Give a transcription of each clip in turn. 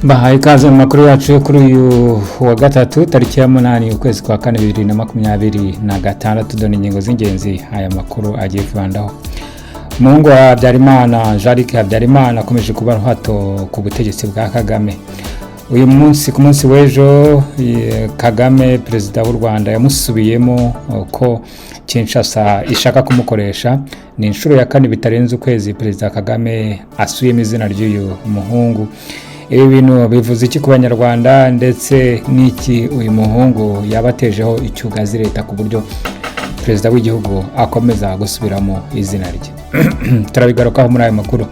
Bahaye ikaze mu makuru yacu yo kuri uyu wa gatatu tariki ya 8 ukwezi kwa 2026 dore ingingo z'ingenzi aya makuru agiye kubandaho. Umuhungu wa Habyarimana Jean-Luc Habyarimana akomeje kuba ruhato ku butegetsi bwa Kagame. Uyu munsi ku munsi w'ejo Kagame perezida w'u Rwanda yamusubiyemo ko Kinshasa ishaka kumukoresha. Ni inshuro ya kane bitarenze ukwezi perezida Kagame asuyemo izina ry'uyu muhungu. Ibi bintu bivuze iki ku banyarwanda ndetse n'iki uyu muhungu yabatejeho icyugazi leta ku buryo perezida w'igihugu akomeza gusubiramo izina rye. Turabigarukaho muri aya makuru.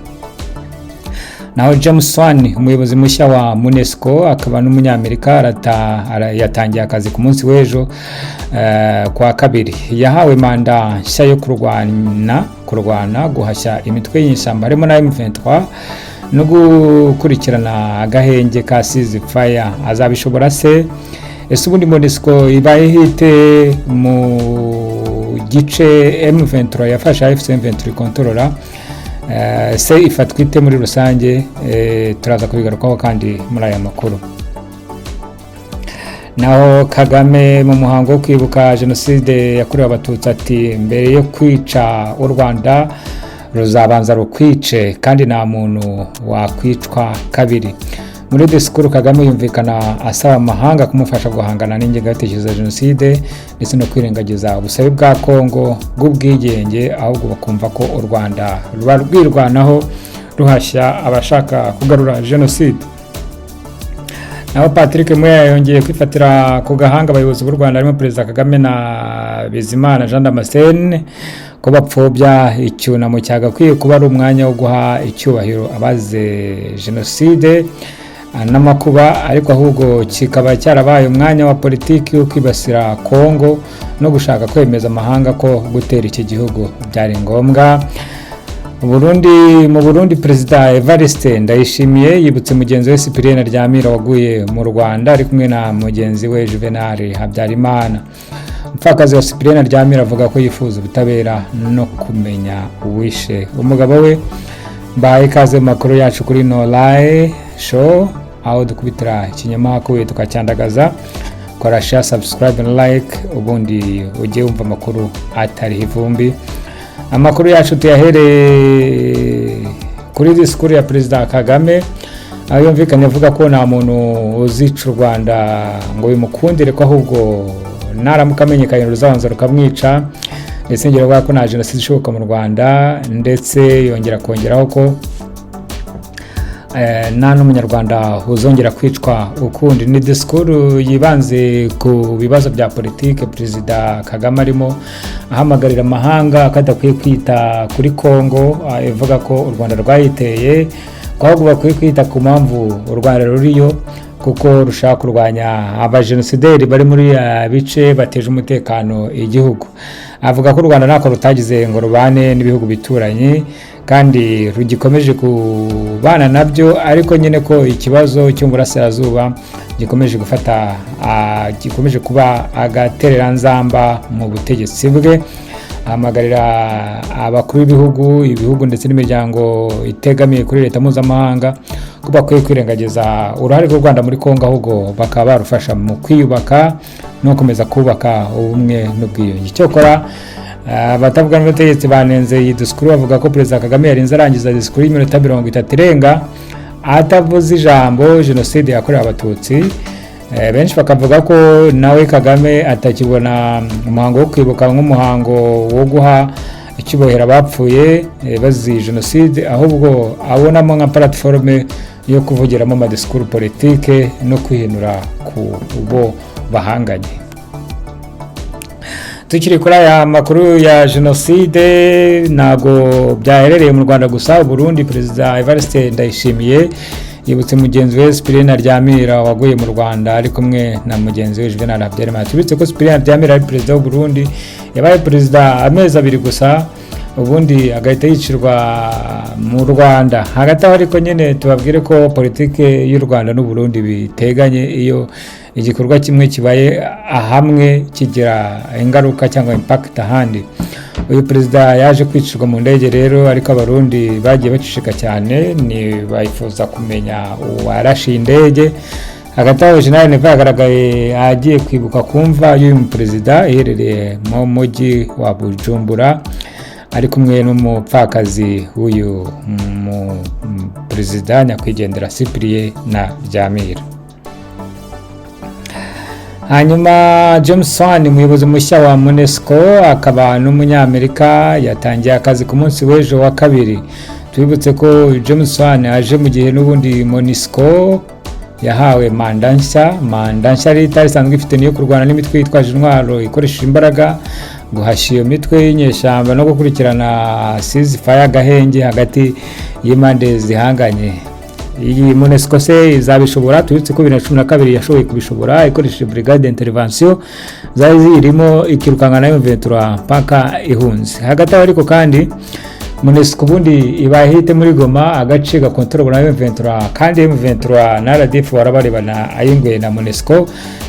Naho James Wan, umuyobozi mushya wa UNESCO akaba n'umunyamerika yatangiye akazi ku munsi w'ejo kwa kabiri. Yahawe manda nshya yo kurwana guhashya imitwe y'inyeshyamba harimo na M23 no gukurikirana agahenge ka Ceasefire. Azabishobora se? Ese ubundi UNESCO ibaye hite mu gice M23 yafasha AFC M23 kontrola? Se ifatwa ite muri rusange? Turaza kubigarukaho kandi muri aya makuru. Naho Kagame mu muhango wo kwibuka jenoside yakorewe abatutsi ati mbere yo kwica u Rwanda ruzabanza rukwice kandi nta muntu wakwicwa kabiri. Muri disikuru Kagame yumvikana asaba amahanga kumufasha guhangana n'ingengabitekerezo ya jenoside ndetse no kwirengagiza ubusabe bwa Kongo bw'ubwigenge, ahubwo bakumva ko u Rwanda ruba rwirwanaho ruhashya abashaka kugarura jenoside. Naho Patrick Muya yongeye kwifatira ku gahanga abayobozi b'u Rwanda harimo perezida Kagame na Bizimana Jean Damascene ko bapfobya icyunamo cyagakwiye kuba ari umwanya wo guha icyubahiro abaze jenoside n'amakuba, ariko ahubwo kikaba cyarabaye umwanya wa politiki wo kwibasira Kongo no gushaka kwemeza amahanga ko gutera iki gihugu byari ngombwa. Mu Burundi perezida Evariste Ndayishimiye yibutse mugenzi we Cyprien Ryamira waguye mu Rwanda ari kumwe na mugenzi we Juvenal Habyarimana. Umupfakazi wa Cyprien Ryamira avuga ko yifuza ubutabera no kumenya uwishe umugabo we. Bahaye ikaze mu makuru yacu kuri Nolae Show, aho dukubitira ikinyamakuru tukacyandagaza. Kora share, subscribe na like ubundi ujye wumva amakuru atari ivumbi. Amakuru yacu tuyahere kuri disikuru ya perezida Kagame, aho yumvikanye avuga ko nta muntu uzica u Rwanda ngo bimukundire ko ahubwo naramuka amenyekanye ruzabanza rukamwica, ndetse ngera ko nta jenoside ishoboka mu Rwanda, ndetse yongera kongeraho ko nta n'umunyarwanda uzongera kwicwa ukundi. Ni disikuru yibanze ku bibazo bya politike perezida Kagame arimo ahamagarira amahanga kadakwiye kwita kuri Kongo, ivuga ko u Rwanda rwayiteye, ko ahubwo bakwiye kwita ku mpamvu u Rwanda ruriyo kuko rushaka kurwanya abajenosideri bari muri bice bateje umutekano igihugu. Avuga ko u Rwanda ntako rutagize ngo rubane n'ibihugu bituranye kandi rugikomeje kubana nabyo, ariko nyine ko ikibazo cyo mu burasirazuba gikomeje kuba agatereranzamba mu butegetsi bwe. Ahamagarira abakuru b'ibihugu ndetse n'imiryango itegamiye kuri leta mpuzamahanga ko bakwiye kwirengagiza uruhare rw'u Rwanda muri Kongo, ahubwo bakaba barufasha mu kwiyubaka no gukomeza kubaka ubumwe n'ubwiyunge. Cyokora abatavuga n'ubutegetsi banenze iyi disikuru bavuga ko perezida Kagame yarinze arangiza disikuru y'iminota 30 irenga atavuze ijambo jenoside yakorewe abatutsi. Benshi bakavuga ko nawe Kagame atakibona umuhango wo kwibuka nk'umuhango wo guha icyubahiro abapfuye bazize jenoside, ahubwo abonamo nka platforme yo kuvugiramo amadisikuru politike no kwihinura ku bo bahanganye. Tukiri kuri aya makuru ya jenoside, ntago byaherereye mu Rwanda gusa. Burundi perezida Evariste Ndayishimiye yibutse mugenzi we Cyprien Ryamira waguye mu Rwanda ari kumwe na mugenzi we Juvenal Habyarimana. Tubitse ko Cyprien Ryamira ari perezida w'u Burundi, yabaye perezida amezi 2 gusa ubundi agahita yicirwa mu Rwanda. Hagati aho ariko nyine tubabwire ko politike y'u Rwanda n'u Burundi biteganye, iyo igikorwa kimwe kibaye hamwe kigira ingaruka cyangwa impact ahandi. Uyu perezida yaje kwicirwa mu ndege rero, ariko abarundi bagiye bacishika cyane, ni bayifuza kumenya uwarashe indege. Hagati aho General Neva yagaragaye agiye kwibuka kumva y'uyu perezida iherereye mu mujyi wa Bujumbura, ari kumwe n'umupfakazi w'uyu perezida nyakwigendera Cyprien na Byamira. Hanyuma James Wan, umuyobozi mushya wa MONUSCO akaba n'umunyamerika, yatangiye akazi ku munsi w'ejo wa kabiri. Twibutse ko James Wan aje mu gihe n'ubundi MONUSCO yahawe manda nshya leta isanzwe ifite niyo kurwana n'imitwe yitwaje intwaro ikoresheje imbaraga, guhashya iyo mitwe y'inyeshyamba no gukurikirana ceasefire agahenge hagati y'impande zihanganye. Iyi MONUSCO se izabishobora? Tubitse ko 2012 yashoboye kubishobora ikoresheje brigade d'intervention zari zirimo ikirukanga na M23 mpaka ihunze. Hagati aho ariko kandi MONUSCO bundi ibahite muri Goma, agace gakontorwa na M23, kandi M23 na RDF warabarebana ayingwe na MONUSCO.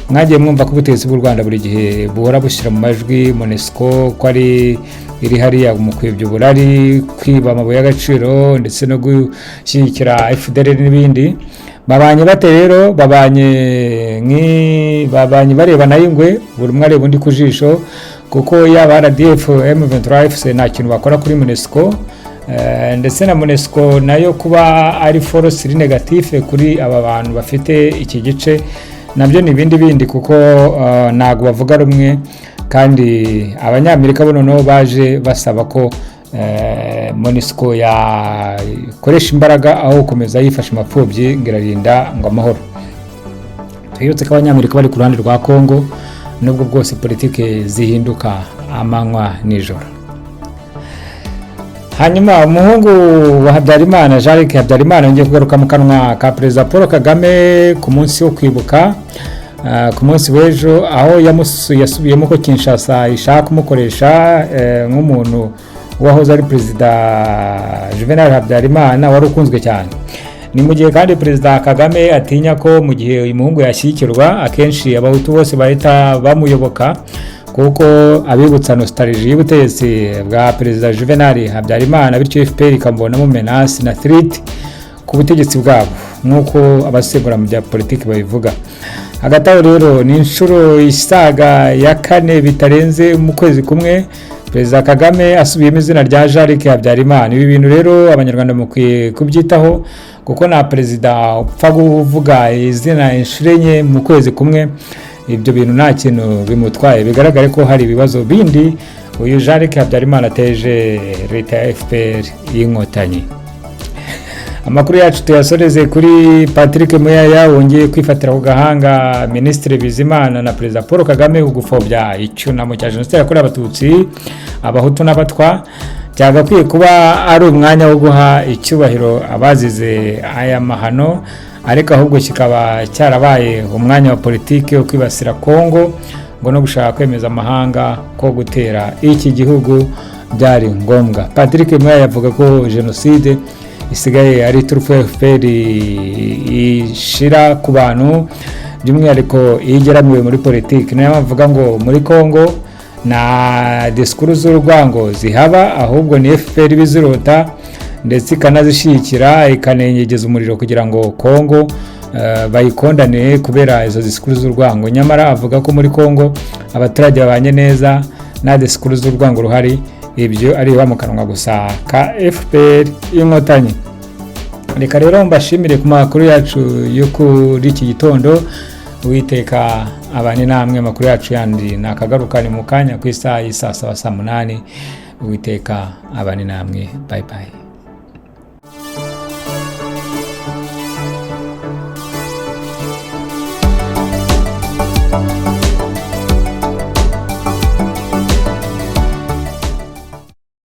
Mwagiye mwumva ko ubutegetsi bw'u Rwanda buri gihe buhora bushyira mu majwi MONUSCO ko ari iri hariya mu kwibya uburari, kwiba amabuye y'agaciro ndetse no gushyigikira FDLR n'ibindi. Babanye bate rero? Babanye barebana ayingwe, buri umwe areba undi ku jisho, kuko yaba RDF M23 FC nta kintu bakora kuri MONUSCO, ndetse na MONUSCO nayo kuba ari force negative kuri aba bantu bafite iki gice nabyo ni bindi kuko ntago bavuga rumwe. Kandi abanyamerika bo noneho baje basaba ko MONUSCO yakoresha imbaraga aho gukomeza yifasha amapfubyi ngirarinda ngo amahoro. Twibutse ko abanyamerika bari ku ruhande rwa Kongo, nubwo bwose politike zihinduka amanywa nijoro. Hanyuma umuhungu wa Habyarimana, Jean-Luc Habyarimana, yongeye kugaruka mu kanwa ka Perezida Paul Kagame ku munsi wo kwibuka, ku munsi w'ejo, aho yasubiyemo ko Kinshasa ishaka kumukoresha nk'umuntu wahoze ari Perezida Juvenal Habyarimana wari ukunzwe cyane. Ni mu gihe kandi Perezida Kagame atinya ko mu gihe uyu muhungu yashyikirwa, akenshi abahutu bose bahita bamuyoboka, kuko abibutsa nostalgie y'ubutegetsi bwa Perezida Juvenal Habyarimana, bityo FPR ikamubonamo menace na threat ku butegetsi bwabo, nk'uko abasegura mu bya politiki babivuga. Hagati aho rero ni inshuro isaga ya 4 bitarenze mu kwezi kumwe Perezida Kagame asubiyemo izina rya Jean-Luc Habyarimana. Ibi bintu rero abanyarwanda mukwiye kubyitaho, kuko na perezida upfa kuvuga izina inshuro enye mu kwezi kumwe, ibyo bintu nta kintu bimutwaye. Bigaragare ko hari ibibazo bindi uyu Jean-Luc Habyarimana ateje leta ya FPR y'inkotanyi. Amakuru yacu tuyasoreze kuri Patrick Muyaya wongeye kwifatira ku gahanga Ministre Bizimana na Perezida Paul Kagame ugufobya icyunamo cya jenoside yakorewe abatutsi, abahutu n'abatwa. Cyagakwiye kuba ari umwanya wo guha icyubahiro abazize aya mahano, ariko ahubwo kikaba cyarabaye umwanya wa politiki wo kwibasira Kongo, ngo no gushaka kwemeza amahanga ko gutera iki gihugu byari ngombwa. Patrick Muyaya yavuga ko jenoside isigaye ari turufu FPR ishira ku bantu, by'umwihariko igeramiwe muri politiki. Nayo bavuga ngo muri Kongo na disikuru z'urwango zihaba, ahubwo ni FPR bizirota ndetse ikanazishikira ikanengegeza umuriro kugira ngo Kongo bayikondane kubera izo disikuru z'urwango. Nyamara avuga ko muri Kongo abaturage babanye neza, na disikuru z'urwango ruhari, ibyo ari bamukanwa gusa ka FPR y'inkotanyi. Reka rero mbashimire ku makuru yacu yo kuri iki gitondo. Uwiteka abane namwe. Amakuru yacu yandi nakagaruka ni mu kanya ku isaha y'isa 7:08. Uwiteka abane namwe. Bye bye.